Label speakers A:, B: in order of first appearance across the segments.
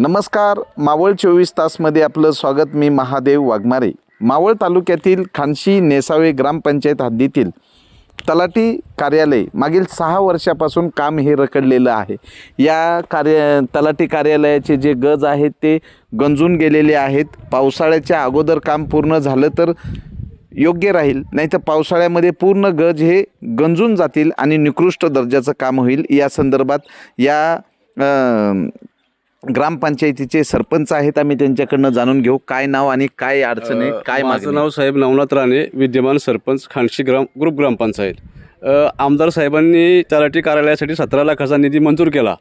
A: नमस्कार, मावळ 24 तासमध्ये आपलं स्वागत. मी महादेव वाघमारे. मावळ तालुक्यातील खानशी नेसावे ग्रामपंचायत हद्दीतील तलाठी कार्यालय मागील 6 वर्षापासून काम हे रखडलेलं आहे. या तलाठी कार्यालयाचे जे गज आहेत ते गंजून गेलेले आहेत. पावसाळ्याच्या अगोदर काम पूर्ण झालं तर योग्य राहील, नाही तर पावसाळ्यामध्ये पूर्ण गज हे गंजून जातील आणि निकृष्ट दर्जाचं काम होईल. या संदर्भात या ग्रामपंचायतीचे सरपंच आहेत, आम्ही त्यांच्याकडनं जाणून घेऊ काय नाव आणि काय अडचण आहे, काय
B: माझं नाव साहेब नवनाथ राणे, विद्यमान सरपंच खानशी ग्रुप ग्रामपंचायत. आमदार साहेबांनी तलाठी कार्यालयासाठी 17 लाखाचा निधी मंजूर केला,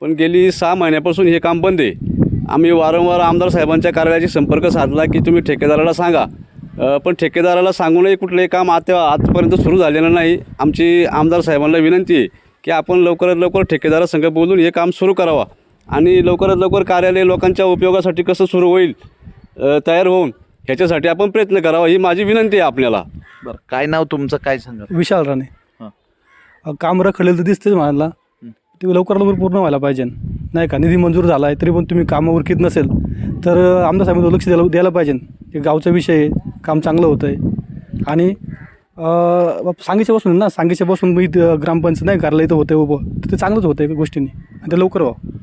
B: पण गेली 6 महिन्यापासून हे काम बंद आहे. आम्ही वारंवार आमदार साहेबांच्या कार्यालयाशी संपर्क साधला की तुम्ही ठेकेदाराला सांगा, पण ठेकेदाराला सांगूनही कुठलंही काम आजपर्यंत सुरू झालेलं नाही. आमची आमदार साहेबांना विनंती आहे की आपण लवकरात लवकर ठेकेदारासंग बोलून हे काम सुरू करावा आणि लवकरात लवकर कार्यालय लोकांच्या उपयोगासाठी कसं सुरू होईल तयार होऊन ह्याच्यासाठी आपण प्रयत्न करावा, ही माझी विनंती आहे आपल्याला.
A: बरं, काय नाव तुमचं, काय सांगा?
C: विशाल राणे. काम रखडलेलं तर दिसतेच मला, ते लवकरात लवकर पूर्ण व्हायला पाहिजे, नाही का? निधी मंजूर झाला आहे तरी पण तुम्ही कामं उरकीत नसेल तर आमदार साहेबांना लक्ष द्यायला पाहिजे. हे गावचा विषय आहे, काम चांगलं होतं आहे आणि सांगीच्या बसून ना, सांगीच्या बसून मी ग्रामपंचायत नाही कार्यालय इथं होते उभं, तर ते चांगलंच होतं आहे गोष्टींनी आणि ते लवकर व्हावं.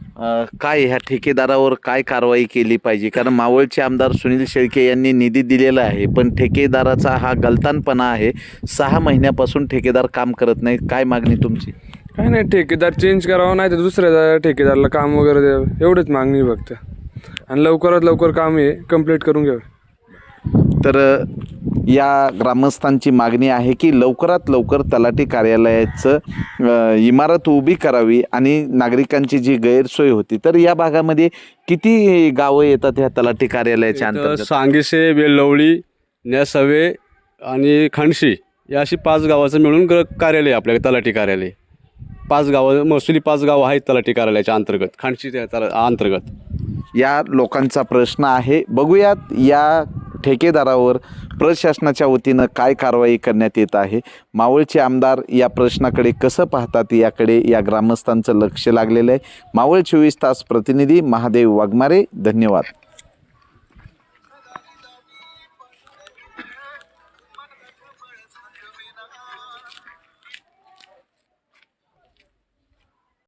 A: काय ह्या ठेकेदारावर काय कारवाई केली पाहिजे? कारण मावळचे आमदार सुनील शेळके यांनी निधी दिलेला आहे, पण ठेकेदाराचा हा गलतानपणा आहे. 6 महिन्यापासून ठेकेदार काम करत नाही. काय मागणी तुमची?
D: काय नाही, ठेकेदार चेंज करावा, नाही तर दुसऱ्या ठेकेदाराला काम वगैरे द्यावं, एवढंच मागणी फक्त. आणि लवकरात लवकर काम हे कंप्लीट करून घ्यावं.
A: तर या ग्रामस्थांची मागणी आहे की लवकरात लवकर तलाठी कार्यालयाचं इमारत उभी करावी आणि नागरिकांची जी गैरसोय होती. तर या भागामध्ये किती गावं येतात ह्या तलाठी कार्यालयाच्या अंतर्गत?
B: सांगीसे, वेलवळी, नेसावे आणि खानशी या अशी 5 गावाचं मिळून कार्यालय आपल्या तलाठी कार्यालय. 5 गावं, महसुली 5 गावं आहेत तलाठी कार्यालयाच्या अंतर्गत, खानशी अंतर्गत.
A: या लोकांचा प्रश्न आहे. बघूयात या ठेकेदारावर प्रशासनाच्या वतीनं काय कारवाई करण्यात येत आहे. मावळचे आमदार या प्रश्नाकडे कसं पाहतात याकडे या ग्रामस्थांचं लक्ष लागलेलं आहे. मावळ 24 तास प्रतिनिधी महादेव वाघमारे, धन्यवाद.